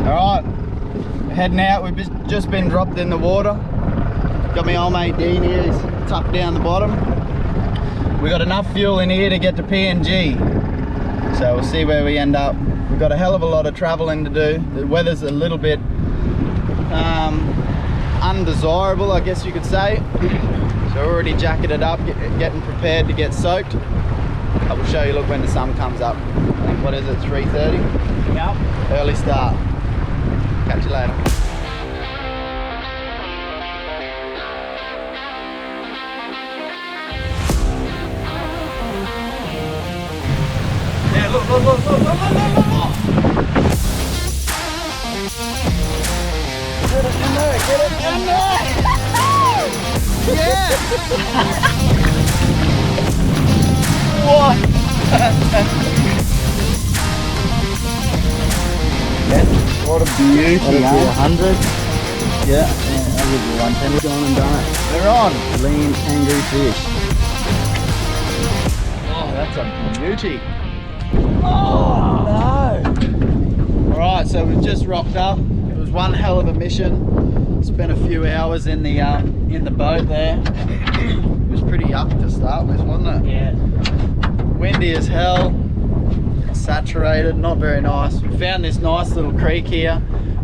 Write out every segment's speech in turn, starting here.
Alright, heading out. We've just been dropped in the water. Got my old mate Dean here, he's tucked down the bottom. We got enough fuel in here to get to PNG. So we'll see where we end up. We've got a hell of a lot of traveling to do. The weather's a little bit undesirable, I guess you could say. So we're already jacketed up, getting prepared to get soaked. I will show you, look, when the sun comes up. I think, what is it, 3:30? Yep. Early start. Catch you later. Yeah, look. Get it in there, get it in there! Yeah! What? Yeah, what a beauty, huh? 100. Yeah, I'll give you 110. Gone and done it. They're on. Lean, angry fish. Oh, that's a beauty. Oh, no. Alright, so we've just rocked up. It was one hell of a mission. Spent a few hours in the boat there. It was pretty yuck to start with, wasn't it? Yeah. Windy as hell. Saturated, not very nice. We found this nice little creek here.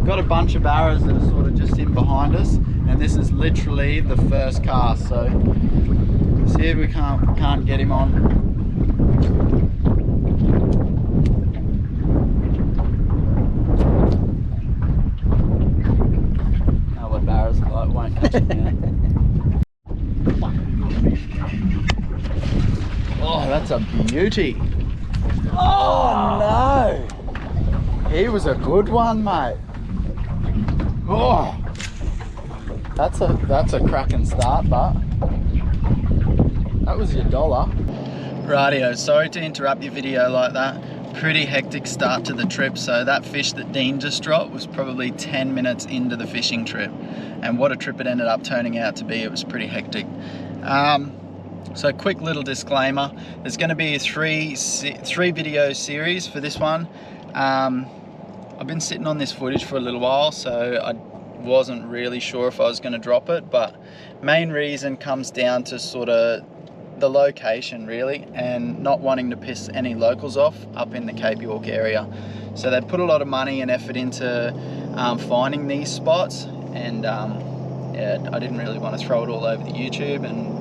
Got a bunch of arrows that are sort of just in behind us, and this is literally the first cast. So see if we can't get him on. Oh, what barrows like won't catch him now. Oh, that's a beauty. Oh no! He was a good one, mate. Oh, that's a cracking start, but that was your dollar. Rightio, sorry to interrupt your video like that. Pretty hectic start to the trip. So that fish that Dean just dropped was probably 10 minutes into the fishing trip, and what a trip it ended up turning out to be. It was pretty hectic. So quick little disclaimer, there's going to be a three video series for this one. I've been sitting on this footage for a little while, so I wasn't really sure if I was going to drop it, but main reason comes down to sort of the location really, and not wanting to piss any locals off up in the Cape York area. So they put a lot of money and effort into finding these spots, and yeah, I didn't really want to throw it all over the YouTube and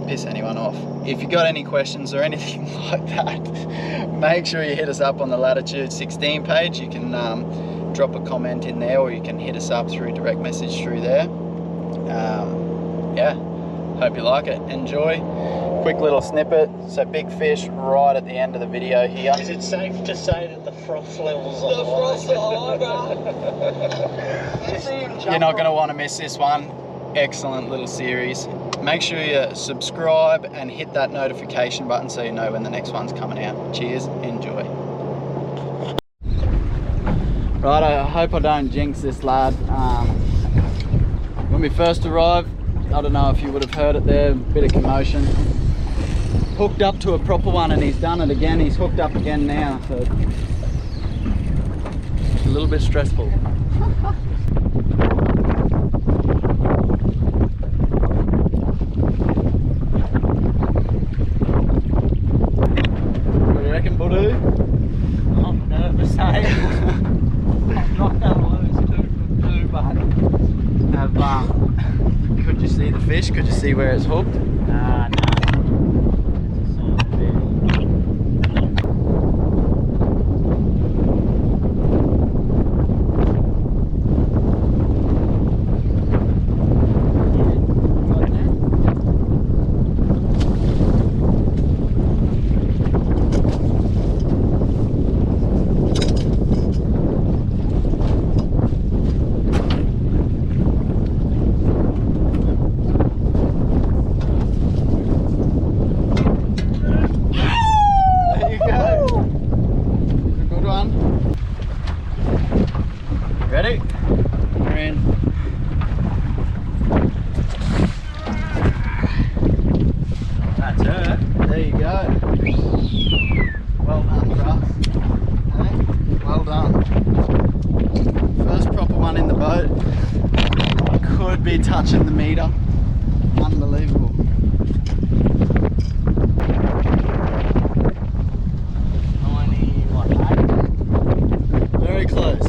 piss anyone off. If you got any questions or anything like that, make sure you hit us up on the Latitude 16 page. You can drop a comment in there, or you can hit us up through direct message through there. Yeah, hope you like it. Enjoy. Quick little snippet. So big fish right at the end of the video here. Is it safe to say that the frost levels are high? You're not going to want to miss this one. Excellent little series. Make sure you subscribe and hit that notification button so you know when the next one's coming out. Cheers, enjoy. Right, I hope I don't jinx this lad. When we first arrived, I don't know if you would have heard it there, a bit of commotion. Hooked up to a proper one and he's done it again. He's hooked up again now, so it's a little bit stressful. I'm nervous, eh? I've knocked that loose 2 from 2, but could you see the fish? Could you see where it's hooked? no. It's a solid fish. Ready? We're in. That's her. There you go. Well done, Russ. Hey, well done. done. First proper one in the boat. Could be touching the meter. Unbelievable. Very close.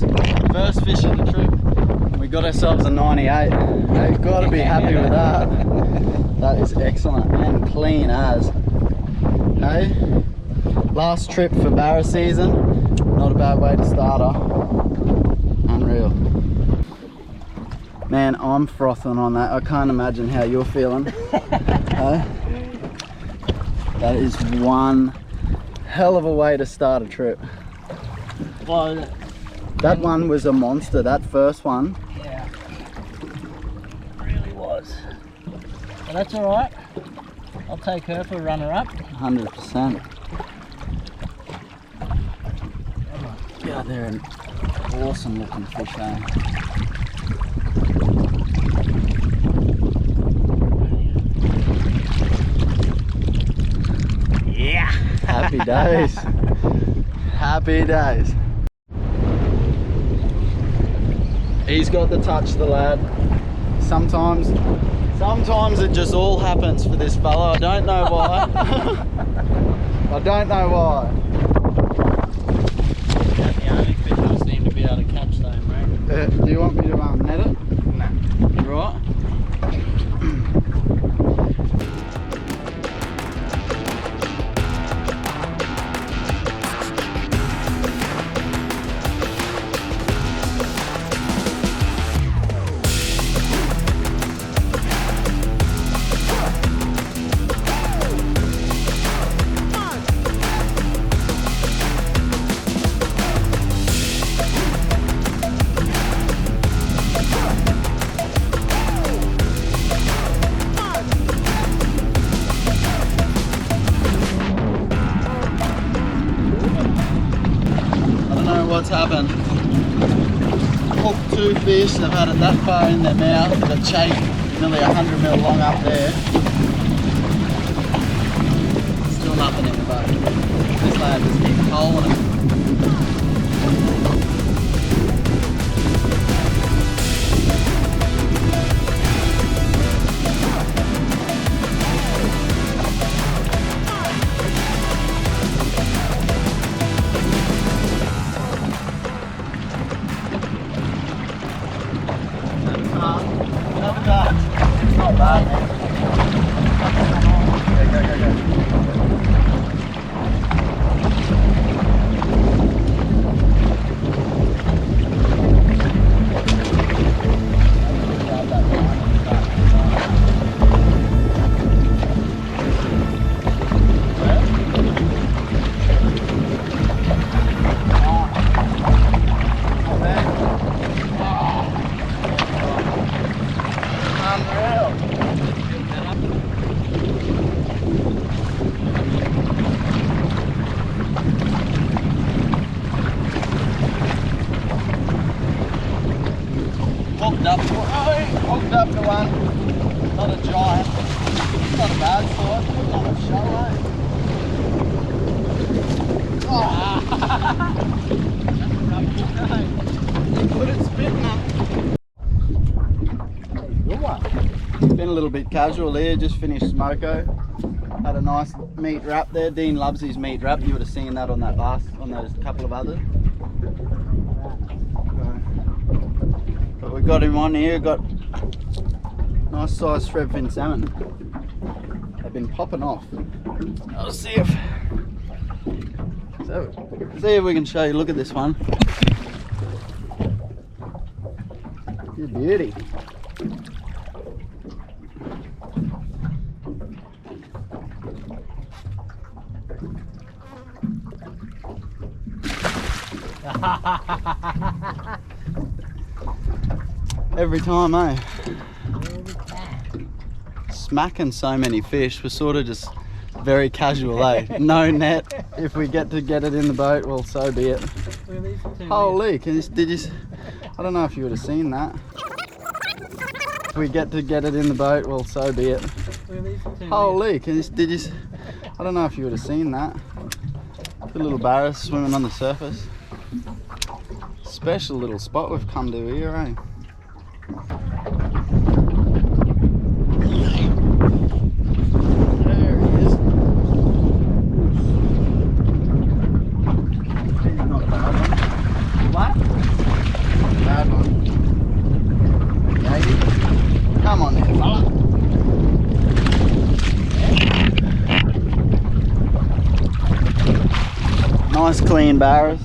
First fish of the trip. We got ourselves a 98. We've got to be happy with that. That is excellent and clean as. Hey, last trip for Barra season. Not a bad way to start her. Unreal. Man, I'm frothing on that. I can't imagine how you're feeling. Hey? That is one hell of a way to start a trip. Well, That one was a monster, that first one. yeah, it really was. But that's all right. I'll take her for a runner-up. 100%. Yeah, they're an awesome looking fish, eh? Yeah. Happy days. Happy days. He's got the touch, the lad. Sometimes it just all happens for this fella. I don't know why. I don't know why. That's the only fish I seem to be able to catch though, mate. Do you want me to net it? Nah. You right? What's happened? Hooked two fish, they've had it that far in their mouth, they've chafed nearly 100 mil long up there. Still nothing in the boat. This lad just keeps holding it. Not bad, man. Go, go, go, hooked up to one. Not a giant. Not a bad size. Not a show, eh? Put it spitting up. Good one. Been a little bit casual here. Just finished smoko. Had a nice meat wrap there. Dean loves his meat wrap. You would have seen that on that last, on those couple of others. But we got him on here. Got nice size threadfin salmon. They've been popping off. I'll see if we can show you. Look at this one. It's a beauty. Every time, eh? Smacking so many fish. We're sort of just very casual, eh? No net. If we get to get it in the boat, well, so be it. Holy, did you? I don't know if you would have seen that. If we get to get it in the boat, well, so be it. Holy, did you? I don't know if you would have seen that. The little barras swimming on the surface. special little spot we've come to here, eh? There he is. Not a bad one. What? Bad one. Maybe. Come on there, fella. Nice clean barrows.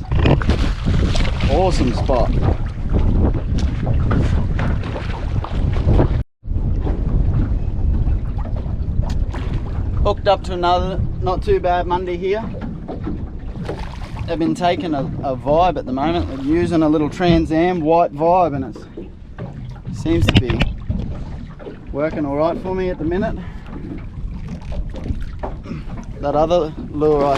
Awesome spot. Hooked up to another not too bad Monday here. They've been taking a vibe at the moment. They're using a little Trans Am white vibe, and it seems to be working all right for me at the minute. That other lure I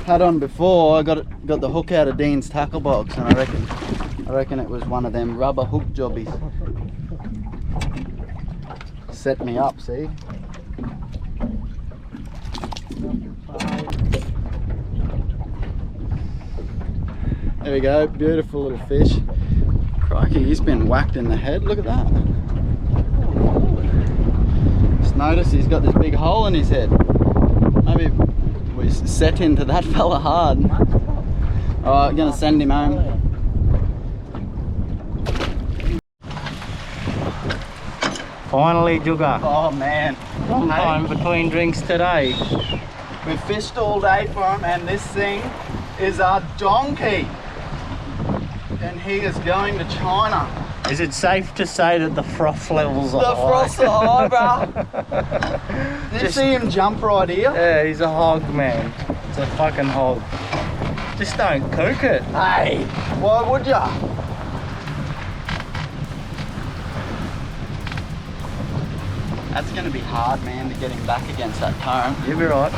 had on before, I got the hook out of Dean's tackle box, and I reckon it was one of them rubber hook jobbies. Set me up, see? There we go, beautiful little fish. Crikey, he's been whacked in the head, look at that. Just notice he's got this big hole in his head. Maybe we set into that fella hard. Alright, I'm gonna send him home. Finally, Jugger. Oh man. Long time between drinks today. We fished all day for him, and this thing is a donkey. And he is going to China. Is it safe to say that the froth levels are The high? froth's high, bro. Did you see him jump right here? Yeah, he's a hog, man. It's a fucking hog. Just don't cook it. Hey, why would ya? That's going to be hard, man, to get him back against that current. You'll be right.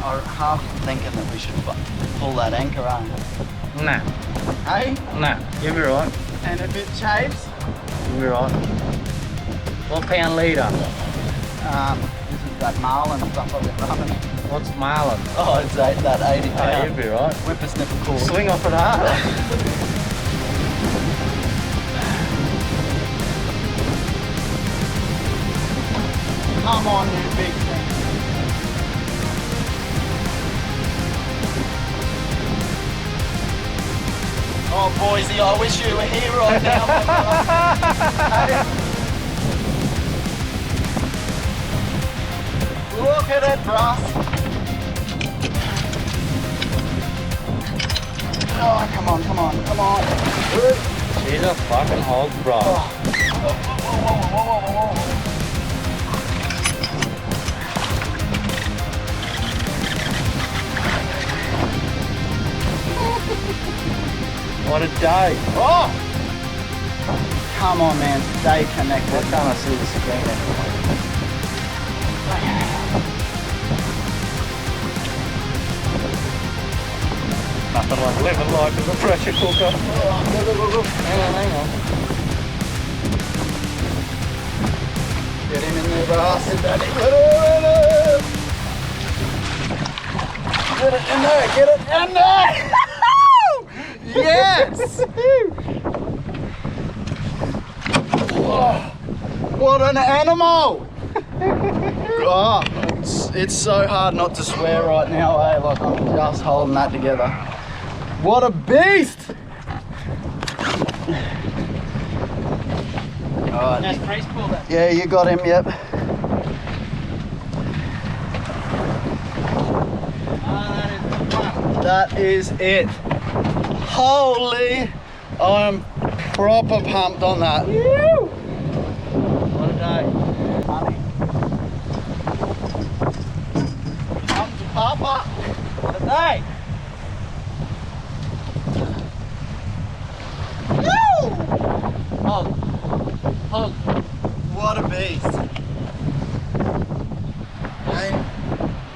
I'm half thinking that we should pull that anchor on. Nah, Hey? nah, you'll be right. And if it chafes, You'll be right. What pound litre? this is that marlin stuff I've been running. What's marlin? Oh, it's that 80 Oh, pound you'll be right. whippersnipper cord. Swing off it hard. Come on, you big thing. Oh, Boise, I wish you were here right now. Hey. Look at it, Russ. Oh, come on, come on, come on. She's a fucking hog, bro. Whoa, whoa, whoa, whoa, whoa. What a day. Oh! Come on, man, stay connected. What time I see the screen? Nothing like living life as a pressure cooker. Go, go, go, go. Hang on. Get him in there, Russ. Get it in there, get it in there! Yes! Oh, what an animal! Oh, it's so hard not to swear right now, eh? Like I'm just holding that together. What a beast! Alright. Just freeze pull that. Yeah, you got him, yep. That is it. Holy, I'm proper pumped on that. Woo! What a day. Honey. Come to Papa. What a day. Hog. Hog. What a beast. Hey,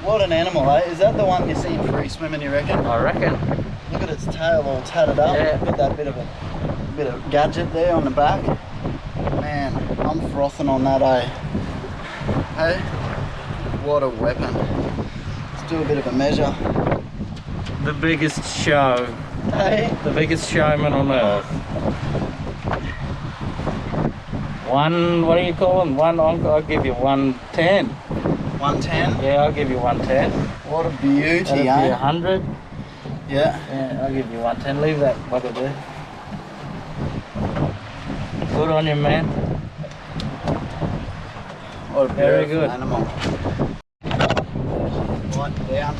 what an animal, eh? Is that the one you see free swimming, you reckon? I reckon. Look at its tail all tatted up. Yeah. Got that bit of gadget there on the back. Man, I'm frothing on that, eh? Hey? What a weapon. Let's do a bit of a measure. The biggest show. Hey? The biggest showman on earth. One, what do you call them? I'll give you 110. 110? Yeah, I'll give you 110. What a beauty, That'd be eh? 100. Yeah. Yeah, I'll give you 110. Leave that bugger there. Good on you, man. What a Very beautiful good. animal. Right down.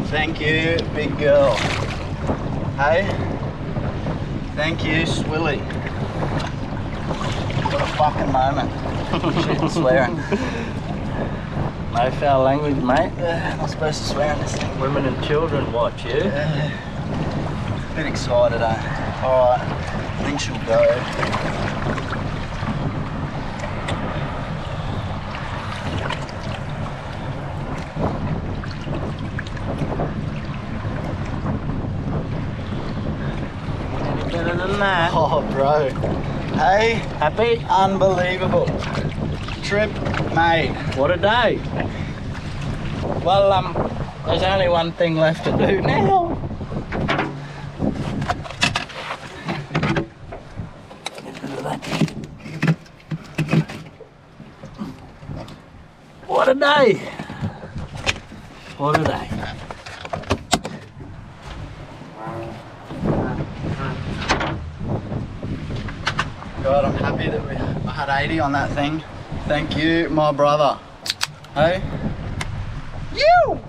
Thank you, big girl. Hey? Thank you, Swilly. What a fucking moment. Shit, swearing. No foul language, mate. Not supposed to swear in this thing. Women and children watch you. Bit excited, eh? Alright, I think she'll go. Any better than that? Oh, bro. Hey, Happy? unbelievable. Trip made. What a day. Well, there's only one thing left to do now. What a day. What a day. God, I'm happy that I had 80 on that thing. Thank you, my brother. Hey? You!